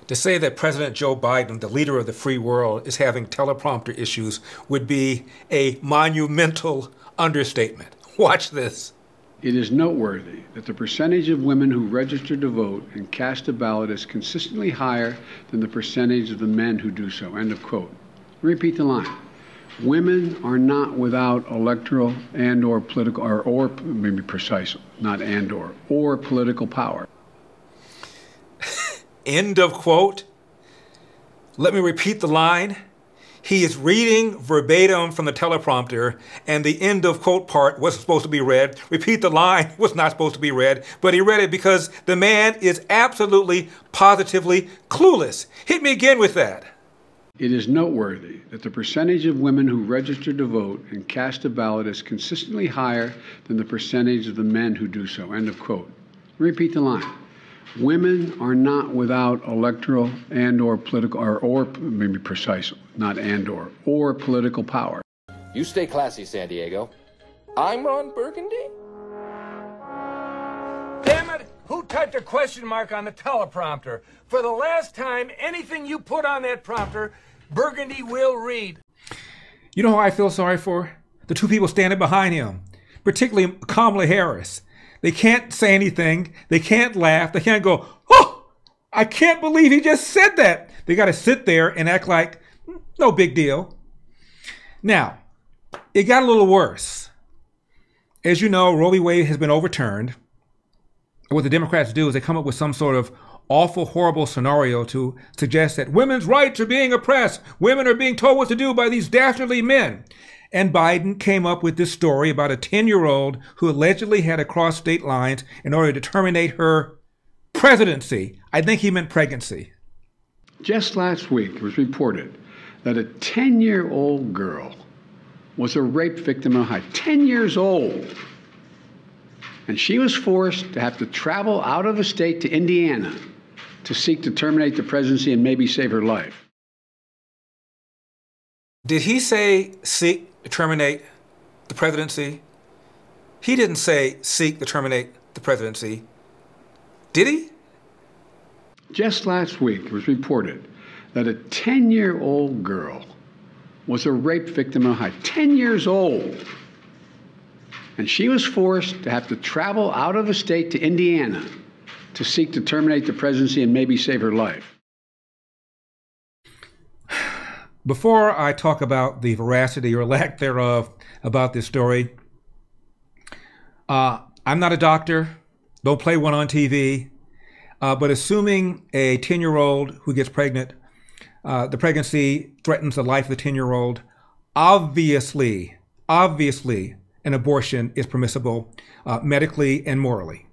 To say that President Joe Biden, the leader of the free world, is having teleprompter issues would be a monumental understatement. Watch this. It is noteworthy that the percentage of women who register to vote and cast a ballot is consistently higher than the percentage of the men who do so. End of quote. Repeat the line. Women are not without electoral and/or political, or maybe precise, not and/or political power. End of quote. Let me repeat the line. He is reading verbatim from the teleprompter, and the end of quote part wasn't supposed to be read. Repeat the line was not supposed to be read, but he read it because the man is absolutely, positively clueless. Hit me again with that. It is noteworthy that the percentage of women who register to vote and cast a ballot is consistently higher than the percentage of the men who do so. End of quote. Repeat the line. Women are not without electoral and/or political, or maybe precise, not and/or political power. You stay classy, San Diego. I'm Ron Burgundy. Damn it! Who typed a question mark on the teleprompter? For the last time, anything you put on that prompter, Burgundy will read. You know who I feel sorry for? The two people standing behind him, particularly Kamala Harris. They can't say anything. They can't laugh. They can't go, oh, I can't believe he just said that. They got to sit there and act like no big deal. Now, it got a little worse. As you know, Roe v. Wade has been overturned. What the Democrats do is they come up with some sort of awful, horrible scenario to suggest that women's rights are being oppressed. Women are being told what to do by these dastardly men. And Biden came up with this story about a 10-year-old who allegedly had to cross state lines in order to terminate her presidency. I think he meant pregnancy. Just last week, it was reported that a 10-year-old girl was a rape victim in Ohio. 10 years old. And she was forced to have to travel out of the state to Indiana to seek to terminate the presidency and maybe save her life. Did he say seek to terminate the presidency? He didn't say seek to terminate the presidency. Did he? Just last week, it was reported that a 10-year-old girl was a rape victim in Ohio. 10 years old. And she was forced to have to travel out of the state to Indiana to seek to terminate the presidency and maybe save her life. Before I talk about the veracity or lack thereof about this story, I'm not a doctor, don't play one on TV, but assuming a 10-year-old who gets pregnant, the pregnancy threatens the life of the 10-year-old, obviously, an abortion is permissible medically and morally.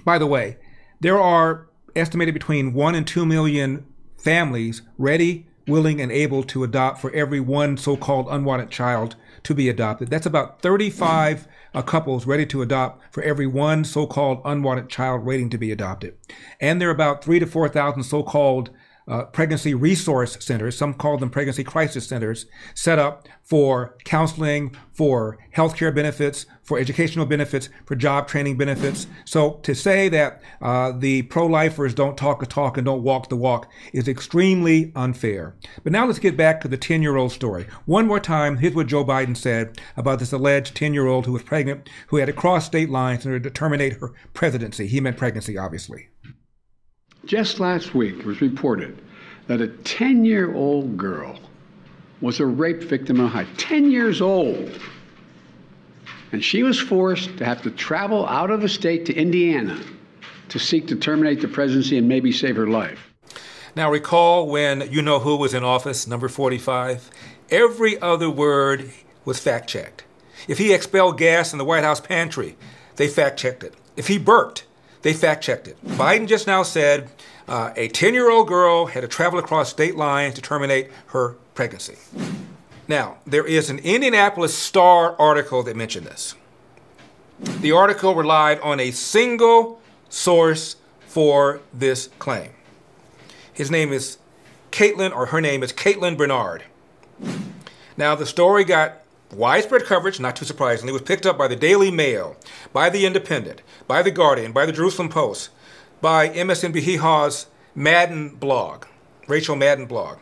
By the way, there are estimated between 1 and 2 million families ready, willing, and able to adopt for every one so-called unwanted child to be adopted. That's about 35 couples ready to adopt for every one so-called unwanted child waiting to be adopted. And there are about 3,000 to 4,000 so-called pregnancy resource centers, some call them pregnancy crisis centers, set up for counseling, for healthcare benefits, for educational benefits, for job training benefits. So to say that the pro-lifers don't talk the talk and don't walk the walk is extremely unfair. But now let's get back to the 10-year-old story. One more time, here's what Joe Biden said about this alleged 10-year-old who was pregnant, who had to cross state lines in order to terminate her presidency. He meant pregnancy, obviously. Just last week, it was reported that a 10-year-old girl was a rape victim in Ohio. 10 years old. And she was forced to have to travel out of the state to Indiana to seek to terminate the presidency and maybe save her life. Now recall when you know who was in office, number 45? Every other word was fact-checked. If he expelled gas in the White House pantry, they fact-checked it. If he burped, they fact-checked it. Biden just now said a 10-year-old girl had to travel across state lines to terminate her pregnancy. Now, there is an Indianapolis Star article that mentioned this. The article relied on a single source for this claim. His name is Caitlin, or her name is Caitlin Bernard. Now, the story got widespread coverage, not too surprisingly. It was picked up by the Daily Mail, by the Independent, by the Guardian, by the Jerusalem Post, by MSNBC Madden blog, Rachel Madden blog.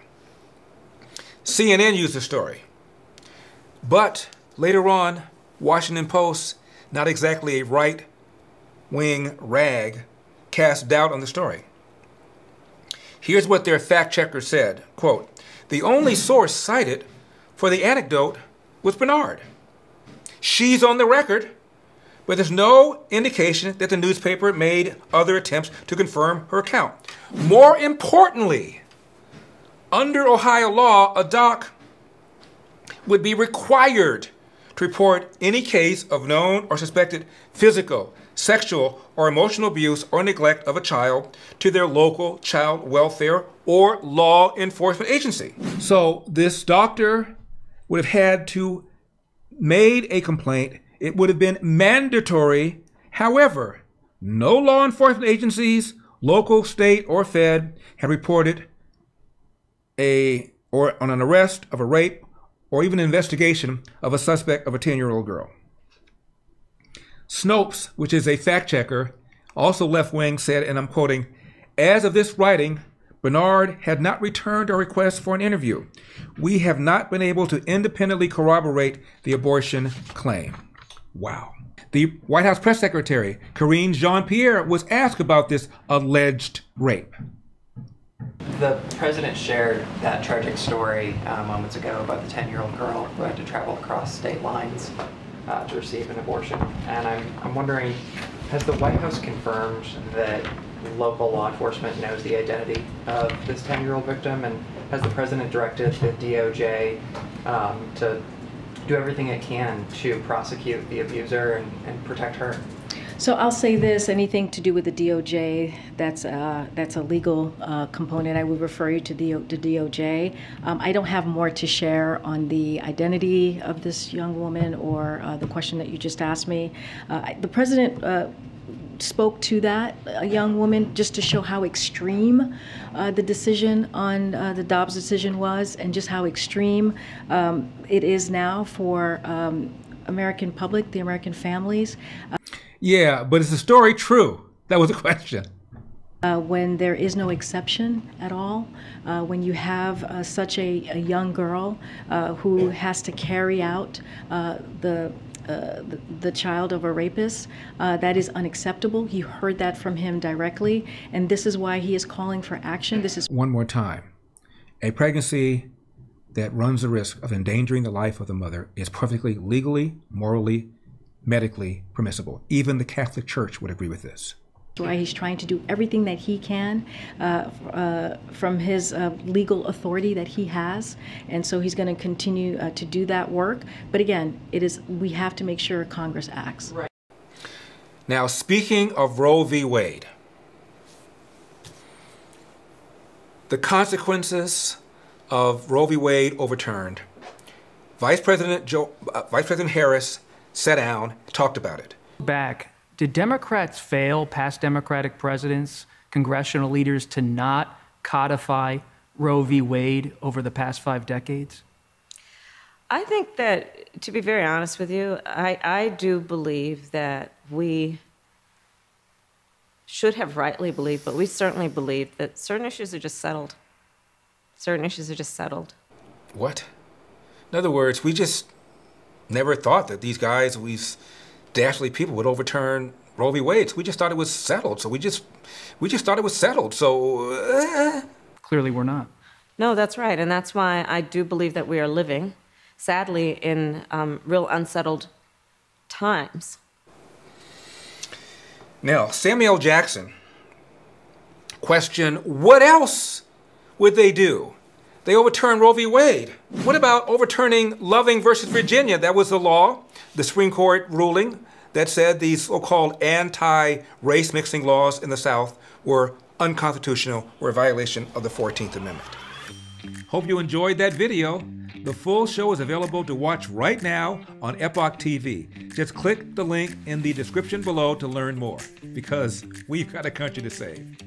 CNN used the story. But later on, Washington Post, not exactly a right-wing rag, cast doubt on the story. Here's what their fact-checker said, quote, "The only source cited for the anecdote was Bernard. She's on the record, but there's no indication that the newspaper made other attempts to confirm her account. More importantly, under Ohio law, a doc would be required to report any case of known or suspected physical, sexual, or emotional abuse or neglect of a child to their local child welfare or law enforcement agency." So this doctor would have had to made a complaint. It would have been mandatory. However, no law enforcement agencies, local, state, or Fed, had reported on an arrest of a rape or even an investigation of a suspect of a 10-year-old girl. Snopes, which is a fact checker, also left-wing, said, and I'm quoting, "As of this writing, Bernard had not returned our request for an interview. We have not been able to independently corroborate the abortion claim." Wow. The White House press secretary, Karine Jean-Pierre, was asked about this alleged rape. The president shared that tragic story moments ago about the 10-year-old girl who had to travel across state lines to receive an abortion. And I'm wondering, has the White House confirmed that local law enforcement knows the identity of this 10-year-old victim? And has the president directed the DOJ to do everything it can to prosecute the abuser and protect her? So I'll say this, anything to do with the DOJ, that's a legal component. I would refer you to the DOJ. I don't have more to share on the identity of this young woman or the question that you just asked me. The president spoke to that young woman just to show how extreme the decision on the Dobbs decision was, and just how extreme it is now for American public, the American families. Yeah, but is the story true? That was the question. When there is no exception at all, when you have such a young girl who has to carry out the child of a rapist, that is unacceptable. You heard that from him directly, and this is why he is calling for action. This is one more time. A pregnancy that runs the risk of endangering the life of the mother is perfectly legally, morally, medically permissible. Even the Catholic Church would agree with this. Why he's trying to do everything that he can from his legal authority that he has, and so he's going to continue to do that work. But again, we have to make sure Congress acts. Right. Now, speaking of Roe v. Wade, the consequences of Roe v. Wade overturned, Vice President Harris sat down, talked about it. Did Democrats fail, past Democratic presidents, congressional leaders, to not codify Roe v. Wade over the past 5 decades? I think that, to be very honest with you, I do believe that we should have rightly believed, but we certainly believe that certain issues are just settled. Certain issues are just settled. What? In other words, we just never thought that these guys, these dastardly people, would overturn Roe v. Wade. So we just thought it was settled. So we just thought it was settled. So clearly we're not. No, that's right, and that's why I do believe that we are living, sadly, in real unsettled times. Now, Samuel Jackson questioned, what else would they do? They overturned Roe v. Wade. What about overturning Loving versus Virginia? That was the law, the Supreme Court ruling that said these so-called anti-race mixing laws in the South were unconstitutional, were a violation of the 14th Amendment. Hope you enjoyed that video. The full show is available to watch right now on Epoch TV. Just click the link in the description below to learn more, because we've got a country to save.